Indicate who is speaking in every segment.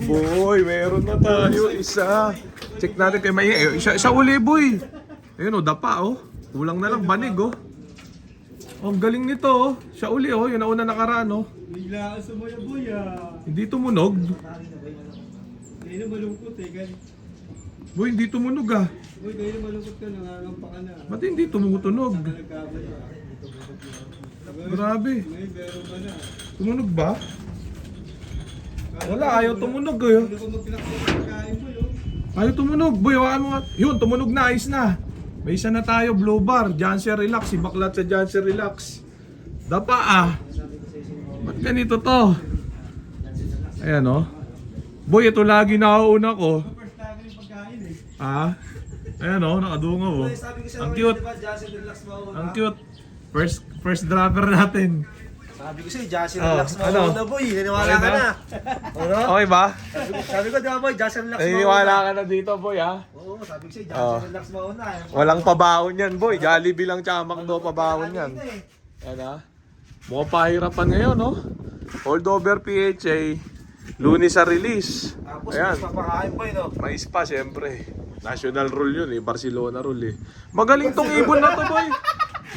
Speaker 1: Boy, meron na tayo isa. Check natin kay May. Isa uli, boy. Ayun, dapa, Kulang na lang banig, Ang galing nito, Siya uli, Yung nauna nakaraan,
Speaker 2: Bigla ka sumaya, boy,
Speaker 1: Hindi tumunog.
Speaker 2: Hindi na malungkot,
Speaker 1: Boy, hindi tumunog,
Speaker 2: Boy, kayo na malungkot ka, nangangampa ka na.
Speaker 1: Ba't hindi tumutunog?
Speaker 2: Nagkabay ka.
Speaker 1: Grabe.
Speaker 2: May meron ka na.
Speaker 1: Tumunog ba? Wala, ayaw tumunog,
Speaker 2: Ano ko magpinakot ng kain mo,
Speaker 1: Ayaw tumunog, boy. Hawakan mo nga. Yun, tumunog na, ayos na. May isa na tayo, Blue Bar. Janssen Relax, si Baklat sa Janssen Relax. Dapa, Ba't ganito to? Ayan, Boy, ito lagi nauuna ko.
Speaker 2: First time yung pagkain,
Speaker 1: Ayan, nakadungaw, Ang cute. Ang cute. First dropper natin.
Speaker 3: Sabi ko sa'yo, Janssen
Speaker 1: Oh,
Speaker 3: Relax mo
Speaker 1: ano?
Speaker 3: na, boy. Naniwala
Speaker 1: Okay
Speaker 3: ka
Speaker 1: ba?
Speaker 3: na. Ano?
Speaker 1: Okay ba?
Speaker 3: Sabi ko, di ba, boy, Janssen Relax mo
Speaker 1: Naniniwala ka na dito, boy,
Speaker 3: Oo, sabi ko sa'yo, Janssen Relax mo na.
Speaker 1: Walang pabaon yan, boy. Jollibee lang tsaka McDo pabaon yan. Yan, Mukhang pahirapan ngayon, Holdover PHA. Lunes sa release.
Speaker 3: Tapos,
Speaker 1: Ayan.
Speaker 3: mas papakain, boy, no?
Speaker 1: May spa, siyempre. National rule yun, Barcelona rule, Magaling tong ibon na to, boy.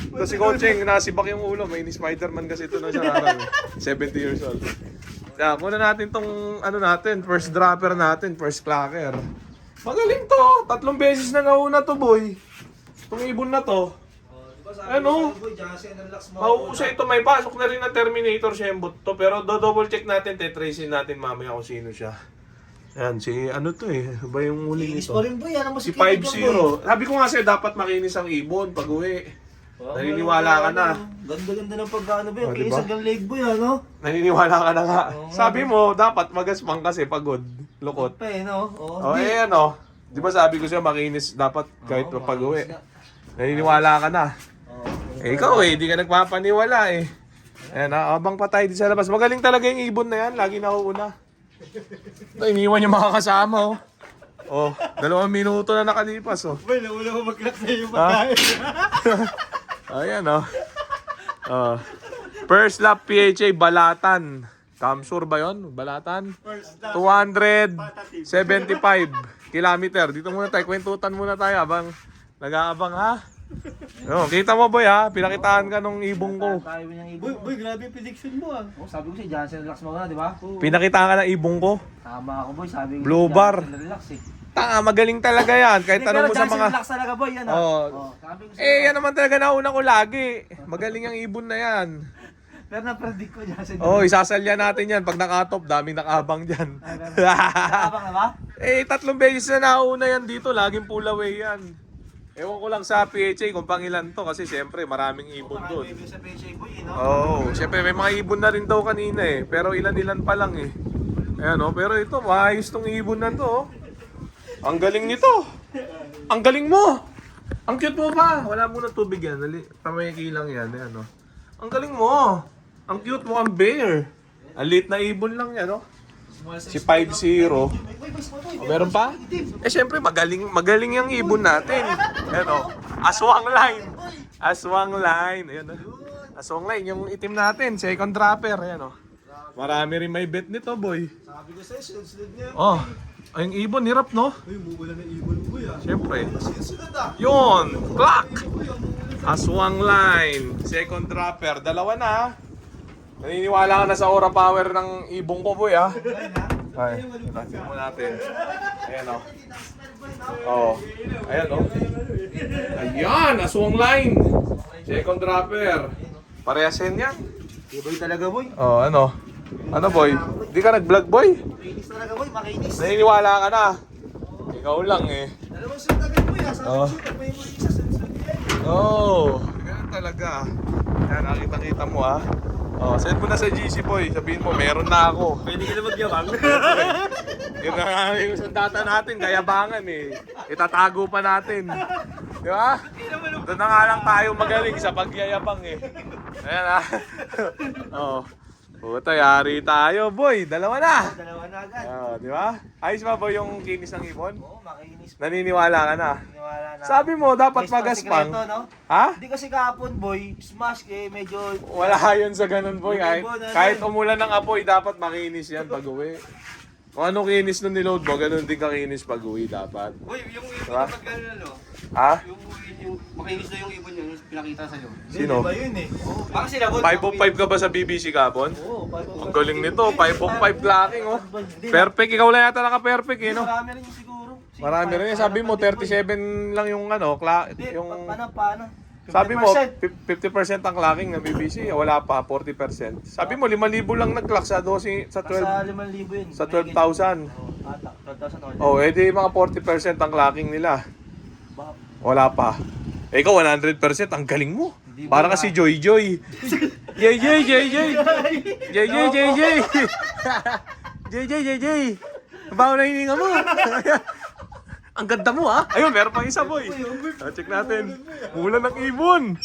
Speaker 1: Ito si Coaching, nasibak yung ulo. May ni Spider-Man kasi ito na siya araw. 70 years old. Kaya, muna natin tong, first dropper natin, first clacker. Magaling to. 3 beses na nauna to, boy. Itong ibon na to.
Speaker 3: Sabi ko sa'yo, boy, Janssen Relax mo
Speaker 1: Mauusa ito, may pasok na rin na Terminator Shembot to. Pero double check natin, tetracein natin mamaya kung sino siya. Yan, si to ba yung huling
Speaker 3: Kinis
Speaker 1: ito?
Speaker 3: pa rin, boy. Ano
Speaker 1: Si
Speaker 3: masikip
Speaker 1: 5-0. Sabi ko nga sa'yo, dapat makinis ang ibon pag uwi. Naniniwala ka na.
Speaker 3: Ganda-ganda ng pagkano, boy.
Speaker 1: Oh,
Speaker 3: Kinis
Speaker 1: diba?
Speaker 3: hanggang leg, boy, ano?
Speaker 1: Naniniwala ka na nga.
Speaker 3: Oo nga.
Speaker 1: Sabi mo, dapat magaspang kasi pagod. Lukot.
Speaker 3: Pa, no?
Speaker 1: O, Di ba sabi ko sa'yo, makinis dapat kahit
Speaker 3: Oo,
Speaker 1: pag uwi.
Speaker 3: makinis
Speaker 1: Naniniwala ka na.
Speaker 3: Oo.
Speaker 1: Ikaw di ka nagpapaniwala Ayan, abang pa tayo dito sa labas. Magaling talaga yung ibon na yan. Lagi nauuna. Ito, iniwan yung mga kasama, 2 minuto na nakalipas,
Speaker 2: Boy, nauna ko mag-clap sa'yo yung
Speaker 1: Ha?
Speaker 2: pagkain.
Speaker 1: Ayan, First lap PHA, Balatan. Kamsur ba yon? Balatan?
Speaker 2: First lap.
Speaker 1: 275 kilometer. Dito muna tayo, kwentutan muna tayo abang nag-aabang, ha? Kita mo, boy, ha? Pinakitaan ka nung ibong ko.
Speaker 3: Tayo niyang
Speaker 2: Boy,
Speaker 3: ibon.
Speaker 2: boy, grabe yung prediction mo,
Speaker 3: Sabi ko sa'yo, Janssen Relax mo na, di ba?
Speaker 1: Pinakitaan ka ng ibong ko.
Speaker 3: Tama ako, boy. Sabi ko,
Speaker 1: Blue bar.
Speaker 3: Janssen Relax,
Speaker 1: Tanga, magaling talaga yan. Kahit
Speaker 3: Hindi,
Speaker 1: tanong
Speaker 3: pero
Speaker 1: mo sa
Speaker 3: Janssen
Speaker 1: mga...
Speaker 3: Relax talaga, boy. Yan,
Speaker 1: Oo.
Speaker 3: Sabi ko sa'yo.
Speaker 1: Yan naman talaga nauna ko lagi. Magaling ang ibon na yan.
Speaker 3: Pero na-predict ko, Janssen
Speaker 1: Isasalya natin yan. Pag nakatop, daming nakabang dyan.
Speaker 3: Nakabang na ba?
Speaker 1: 3 beses na nauna yan dito. Laging pull away yan. Ewan ko lang sa PHA kung pangilan to. Kasi siyempre, maraming ibon doon.
Speaker 3: Marami sa PHA, boy, no?
Speaker 1: Siyempre may mga ibon na rin daw kanina Pero ilan-ilan pa lang Ayan pero ito, maayos tong ibon na to Ang galing nito. Ang galing mo. Ang cute mo pa. Wala mo ng tubig yan. Pamayaki lang yan. Ayan, Ang galing mo. Ang cute mo, ang bear. Ang liit na ibon lang yan, Si 5-0. Meron pa? Siyempre, magaling yung ibon natin. Ayan, Aswang line. Aswang line. Ayan, Aswang line, yung itim natin. Second dropper. Ayan, Marami rin may bet nito, boy.
Speaker 3: Sabi ko sa'yo, sunod-sunod niya.
Speaker 1: Ay, yung ibon, hirap, no?
Speaker 2: Uy, mumula na ibon mo,
Speaker 1: Siyempre.
Speaker 3: Sunod,
Speaker 1: Yun! Clock! Aswang line. Second dropper. Dalawa na, Naniniwala ka na sa aura power ng ibong ko, boy, ha? Ay, natin mo natin. Ayan, Ayan, Ayan, aswang line. Second dropper. Parehas yan.
Speaker 3: Boy talaga, boy.
Speaker 1: Ano? Ano, boy? Di ka nag-vlog, boy?
Speaker 3: Makinis talaga, boy. Makinis.
Speaker 1: Naniniwala ka na. Ikaw lang,
Speaker 3: Dalawang sunod agad, boy. Sabi ko sa'yo, may mga isa sunod
Speaker 1: Ganun talaga. Yan, nakita-kita mo, ha? Send mo na sa GC, boy. Sabihin mo, meron na ako.
Speaker 3: Pwede ka na magyabang.
Speaker 1: Yun na nga yung sandata natin, kayabangan Itatago pa natin. Di ba? Doon na nga lang tayo magaling sa pagyayabang Ayan, ha? Puta, yari tayo, boy. Dalawa na.
Speaker 3: Dalawa na agad.
Speaker 1: Di ba? Ayos ba, boy, yung kinis ng ibon?
Speaker 3: Oo, makinis.
Speaker 1: Naniniwala ka na.
Speaker 3: Niwala na.
Speaker 1: Sabi mo, dapat
Speaker 3: May
Speaker 1: magaspang.
Speaker 3: sikreto, no?
Speaker 1: Ha?
Speaker 3: Hindi kasi kahapon, boy, smash medyo...
Speaker 1: Wala yun sa ganun, boy. Kahit umulan ng apoy, dapat makinis yan pag uwi. Kung ano kinis nung niload mo, ganun din kakinis pag uwi dapat.
Speaker 2: Uy, yung ibon
Speaker 1: Diba?
Speaker 2: na pag gano'n ano?
Speaker 1: Ha?
Speaker 2: Yung makinis na yung ibon yun, yung pinakita sa'yo.
Speaker 1: Sino?
Speaker 3: Iba yun eh. Oo,
Speaker 2: Baka sila,
Speaker 1: 505 ka ba sa BBC kapon?
Speaker 3: Oo,
Speaker 1: Ang galing nito, 505 lacking oh. Perfect, ikaw lang yata naka-perfect eh, no?
Speaker 3: Marami rin yung siguro.
Speaker 1: Marami rin. Sabi mo, 37 lang yung ano,
Speaker 3: Hindi,
Speaker 1: yung...
Speaker 3: paano?
Speaker 1: Sabi mo,
Speaker 3: 50%.
Speaker 1: 50% ang clacking ng BBC, wala pa, 40%. Sabi mo, 5,000 lang nag-clock sa 12, sa 12,
Speaker 3: Sa 5,000 yun.
Speaker 1: sa 12,000.
Speaker 3: Oo, atak. 12,000
Speaker 1: Oh, edi mga 40% ang clacking nila.
Speaker 3: Baka-
Speaker 1: Wala pa. Eh, ikaw 100%, ang galing mo.
Speaker 3: Hindi ba
Speaker 1: Para
Speaker 3: na?
Speaker 1: kasi Joy Joy. Joy Joy, Joy Joy. Joy Joy, Joy Joy. Joy Joy, Joy Joy. Bago na hininga mo. Ang ganda mo ha. Ayun, meron pang isa boy. Check natin. Mula ng ibon.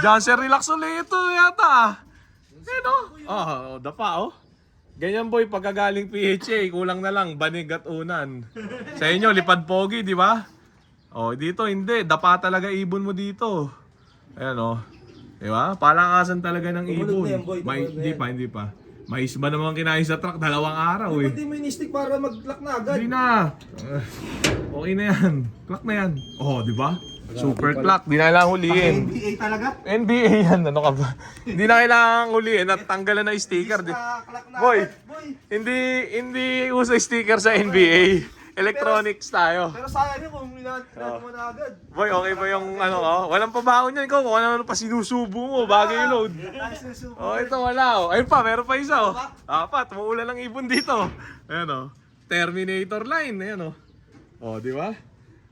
Speaker 1: Jansen relax ulit ito yata. Ano? Dapa oh. Ganyan boy, pagkagaling PHA, kulang na lang, banig at unan. Sa inyo, lipad pogi, di ba? Oh, dito hindi. Dapa talaga ibon mo dito. Ayan oh. Di ba? Palakasan talaga ng ibon.
Speaker 3: na yan, boy.
Speaker 1: Hindi pa, hindi pa. Mais ba naman kinain sa truck? 2 araw eh.
Speaker 3: Hindi mo in-stick para mag-lock na agad.
Speaker 1: Hindi na. Okay na yan. Clock na yan. Oh, di ba? Super clock. Di na kailangan huliin.
Speaker 3: NBA talaga?
Speaker 1: NBA yan. Ano ka ba? Hindi na kailangan huliin at tanggalan na yung sticker.
Speaker 3: Clock na
Speaker 1: Boy,
Speaker 3: agad, boy.
Speaker 1: hindi uso sticker sa NBA. Electronics tayo.
Speaker 3: Pero sayang yun kung pinag mo na agad.
Speaker 1: Boy, okay ba yung ano ko? Walang pabaon yan. Ikaw kung ano pa sinusubo mo bago yung load. Oh, ito wala oh. Ayun pa, meron pa isa oh. Apat, umuulan ng ibon dito. Ayan oh. Terminator line. Ayan oh. Oh, di ba?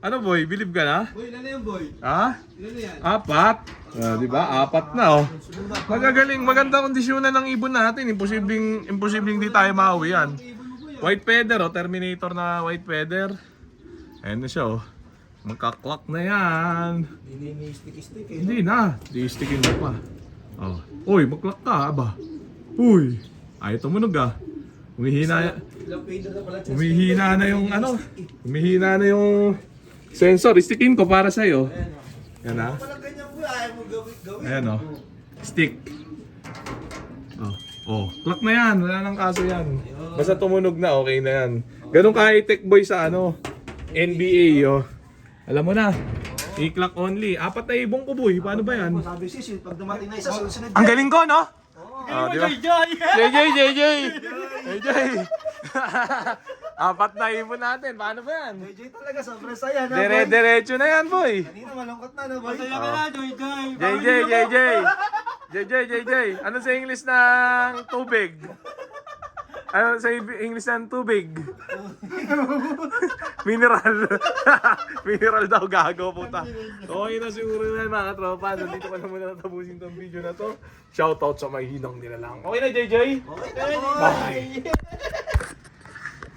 Speaker 1: Ano boy, believe ka na?
Speaker 2: Boy, ilan na yan, boy?
Speaker 1: Ha?
Speaker 2: Ilan na yan?
Speaker 1: Apat. Di ba? Apat na oh. Magagaling, maganda kondisyonan ng ibon natin. Imposibleng di tayo mauwi yan. White feather oh, Terminator na white feather. Ayan na siya oh. Magka-clock na yan.
Speaker 3: Hindi ni stick-stick eh.
Speaker 1: Hindi na. Di-stickin mo pa. Oh. Uy, mag-clock ka ba? Uy. Ay, tumunog ah. Humihina.
Speaker 3: Ilang fader na pala.
Speaker 1: Humihina na yung ano. Humihina na yung sensor. Stickin ko para sa'yo. Yan ah.
Speaker 3: Walang ganyan po, ayaw mo gawin.
Speaker 1: Ayan oh. Stick. Oh. Oh, clock na yan. Wala nang kaso yan. Basta tumunog na, okay na yan. Ganun ka high-tech boy sa ano, NBA oh. Alam mo na. I-clock only. 4 na ibong ko boy. Paano ba yan?
Speaker 3: Sabi sis, pag dumating na isa, susunod
Speaker 1: Ang galing ko, no?
Speaker 3: Oo.
Speaker 1: Di ba? JJ! Apat na ibon natin. Paano ba yan?
Speaker 3: JJ talaga, sobrang saya na.
Speaker 1: Dire-diretso na yan, boy.
Speaker 3: Kanina malungkot na, no, boy?
Speaker 2: Masaya ka na, Joy Joy.
Speaker 1: JJ. Ano sa English ng tubig? Ano sa English ng tubig? Mineral. Mineral daw, gago puta. Okay na siguro na mga tropa. So dito ko na muna natapusin tong video na to. Shoutout sa may hinang nila lang. Okay na, JJ?
Speaker 3: Okay na, boy.
Speaker 1: Bye.